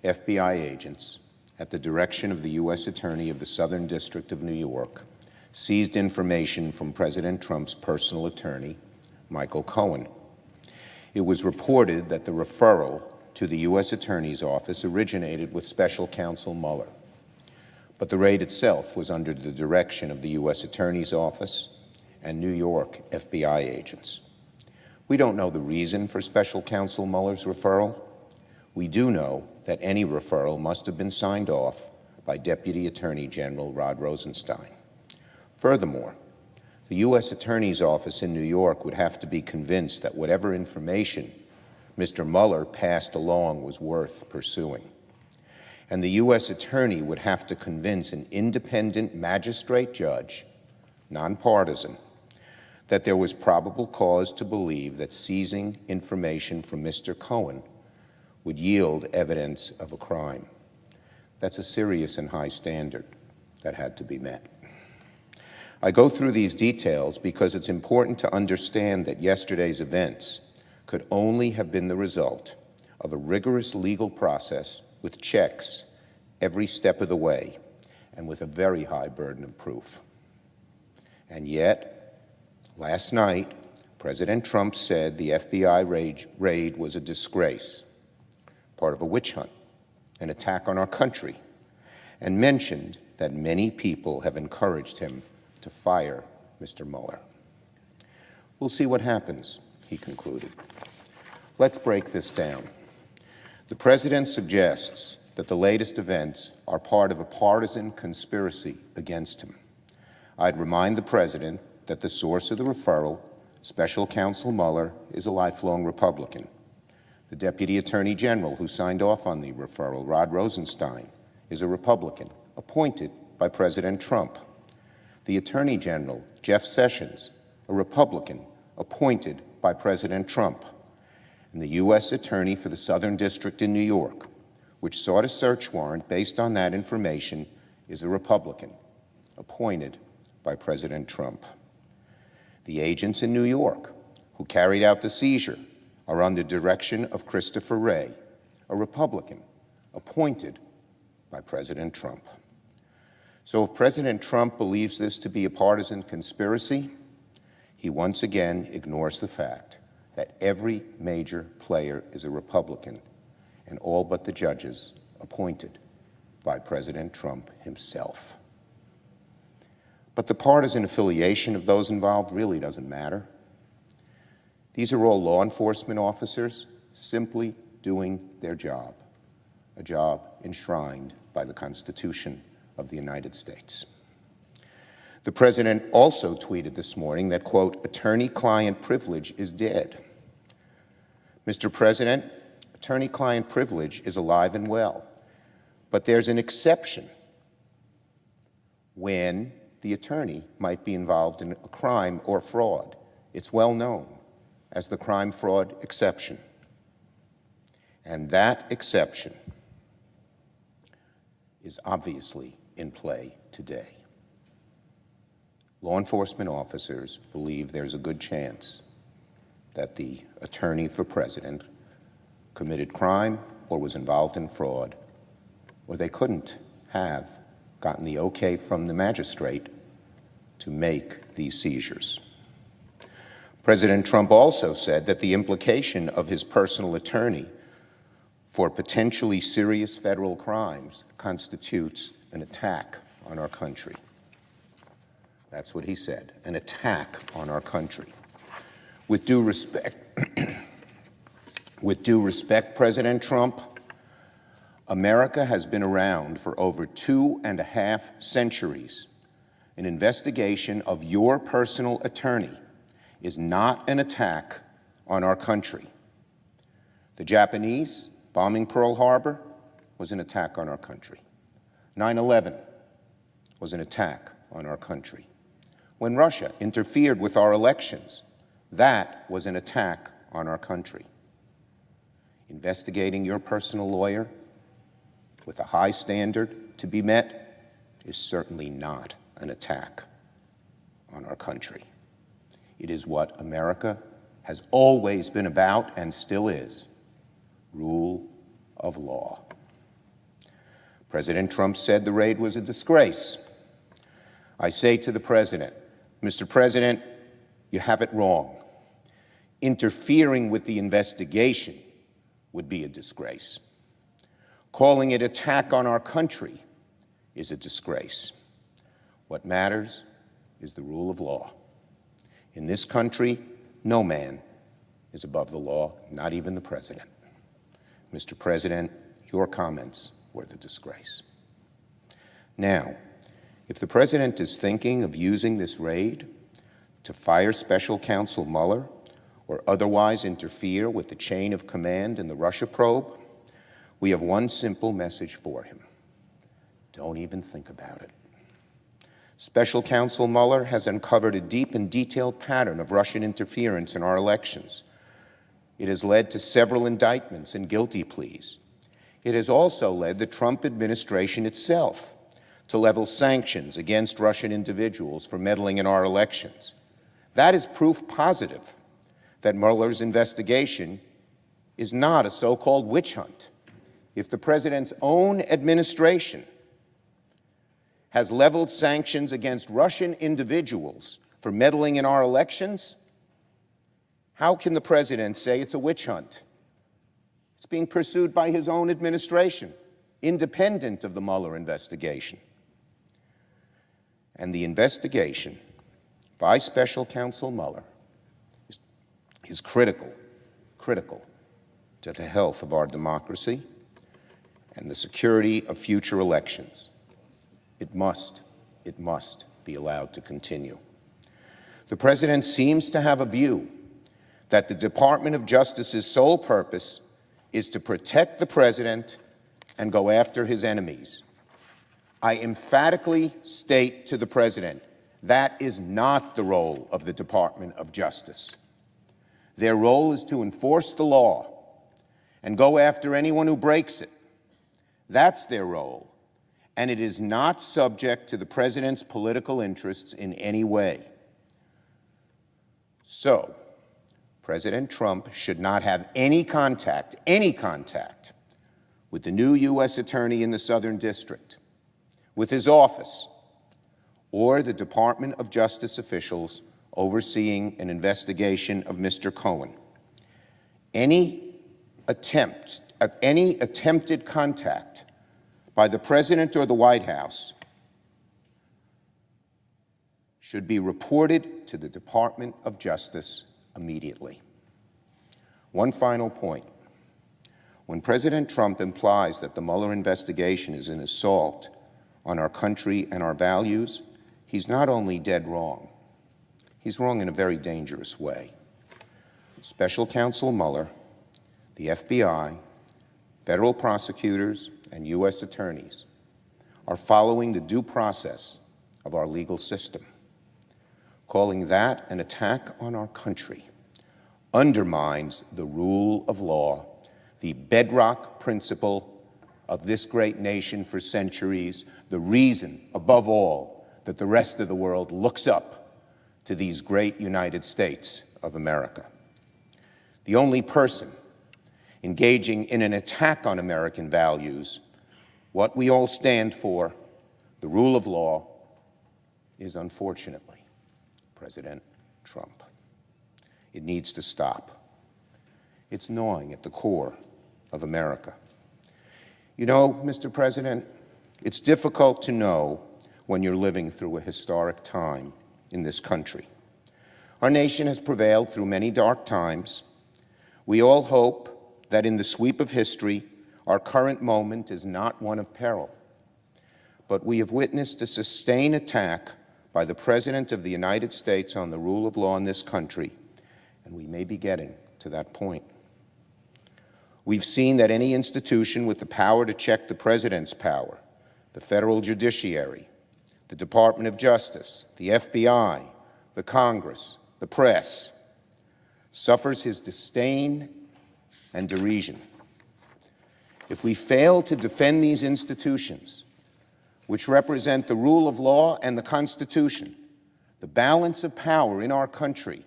FBI agents, at the direction of the U.S. Attorney of the Southern District of New York, seized information from President Trump's personal attorney, Michael Cohen. It was reported that the referral to the U.S. Attorney's Office originated with Special Counsel Mueller, but the raid itself was under the direction of the U.S. Attorney's Office and New York FBI agents. We don't know the reason for Special Counsel Mueller's referral. We do know that any referral must have been signed off by Deputy Attorney General Rod Rosenstein. Furthermore, the U.S. Attorney's Office in New York would have to be convinced that whatever information Mr. Mueller passed along was worth pursuing. And the U.S. Attorney would have to convince an independent magistrate judge, nonpartisan, that there was probable cause to believe that seizing information from Mr. Cohen would yield evidence of a crime. That's a serious and high standard that had to be met. I go through these details because it's important to understand that yesterday's events could only have been the result of a rigorous legal process with checks every step of the way and with a very high burden of proof. And yet, last night, President Trump said the FBI raid was a disgrace, part of a witch hunt, an attack on our country, and mentioned that many people have encouraged him to fire Mr. Mueller. We'll see what happens, he concluded. Let's break this down. The president suggests that the latest events are part of a partisan conspiracy against him. I'd remind the president that the source of the referral, Special Counsel Mueller, is a lifelong Republican. The Deputy Attorney General who signed off on the referral, Rod Rosenstein, is a Republican, appointed by President Trump. The Attorney General, Jeff Sessions, a Republican, appointed by President Trump. And the U.S. Attorney for the Southern District in New York, which sought a search warrant based on that information, is a Republican, appointed by President Trump. The agents in New York who carried out the seizure are under the direction of Christopher Wray, a Republican, appointed by President Trump. So if President Trump believes this to be a partisan conspiracy, he once again ignores the fact that every major player is a Republican, and all but the judges appointed by President Trump himself. But the partisan affiliation of those involved really doesn't matter. These are all law enforcement officers simply doing their job, a job enshrined by the Constitution of the United States. The president also tweeted this morning that, quote, attorney-client privilege is dead. Mr. President, attorney-client privilege is alive and well, but there's an exception when the attorney might be involved in a crime or fraud. It's well known as the crime-fraud exception. And that exception is obviously in play today. Law enforcement officers believe there's a good chance that the attorney for president committed crime or was involved in fraud, or they couldn't have gotten the okay from the magistrate to make these seizures. President Trump also said that the implication of his personal attorney for potentially serious federal crimes constitutes an attack on our country. That's what he said, an attack on our country. With due respect, President Trump, America has been around for over 2.5 centuries. An investigation of your personal attorney is not an attack on our country. The Japanese bombing Pearl Harbor was an attack on our country. 9/11 was an attack on our country. When Russia interfered with our elections, that was an attack on our country. Investigating your personal lawyer with a high standard to be met is certainly not an attack on our country. It is what America has always been about and still is: rule of law. President Trump said the raid was a disgrace. I say to the President, Mr. President, you have it wrong. Interfering with the investigation would be a disgrace. Calling it an attack on our country is a disgrace. What matters is the rule of law. In this country, no man is above the law, not even the President. Mr. President, your comments were the disgrace. Now, if the President is thinking of using this raid to fire Special Counsel Mueller or otherwise interfere with the chain of command in the Russia probe, we have one simple message for him. Don't even think about it. Special Counsel Mueller has uncovered a deep and detailed pattern of Russian interference in our elections. It has led to several indictments and guilty pleas. It has also led the Trump administration itself to level sanctions against Russian individuals for meddling in our elections. That is proof positive that Mueller's investigation is not a so-called witch hunt. If the President's own administration has leveled sanctions against Russian individuals for meddling in our elections, how can the President say it's a witch hunt? It's being pursued by his own administration, independent of the Mueller investigation. And the investigation by Special Counsel Mueller is critical to the health of our democracy and the security of future elections. It must be allowed to continue. The President seems to have a view that the Department of Justice's sole purpose is to protect the President and go after his enemies. I emphatically state to the President, that is not the role of the Department of Justice. Their role is to enforce the law and go after anyone who breaks it. That's their role, and it is not subject to the President's political interests in any way. So, President Trump should not have any contact with the new U.S. Attorney in the Southern District, with his office, or the Department of Justice officials overseeing an investigation of Mr. Cohen. Any attempted contact by the President or the White House should be reported to the Department of Justice immediately. One final point. When President Trump implies that the Mueller investigation is an assault on our country and our values, he's not only dead wrong, he's wrong in a very dangerous way. Special Counsel Mueller, the FBI, federal prosecutors, and U.S. attorneys are following the due process of our legal system. Calling that an attack on our country undermines the rule of law, the bedrock principle of this great nation for centuries, the reason, above all, that the rest of the world looks up to these great United States of America. The only person engaging in an attack on American values, what we all stand for, the rule of law, is unfortunately President Trump. It needs to stop. It's gnawing at the core of America. You know, Mr. President, it's difficult to know when you're living through a historic time in this country. Our nation has prevailed through many dark times. We all hope that in the sweep of history, our current moment is not one of peril. But we have witnessed a sustained attack by the President of the United States on the rule of law in this country, and we may be getting to that point. We've seen that any institution with the power to check the President's power, the federal judiciary, the Department of Justice, the FBI, the Congress, the press, suffers his disdain and derision. If we fail to defend these institutions, which represent the rule of law and the Constitution, the balance of power in our country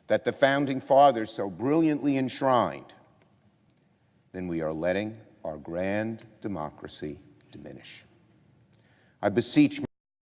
that the Founding Fathers so brilliantly enshrined, then we are letting our grand democracy diminish. I beseech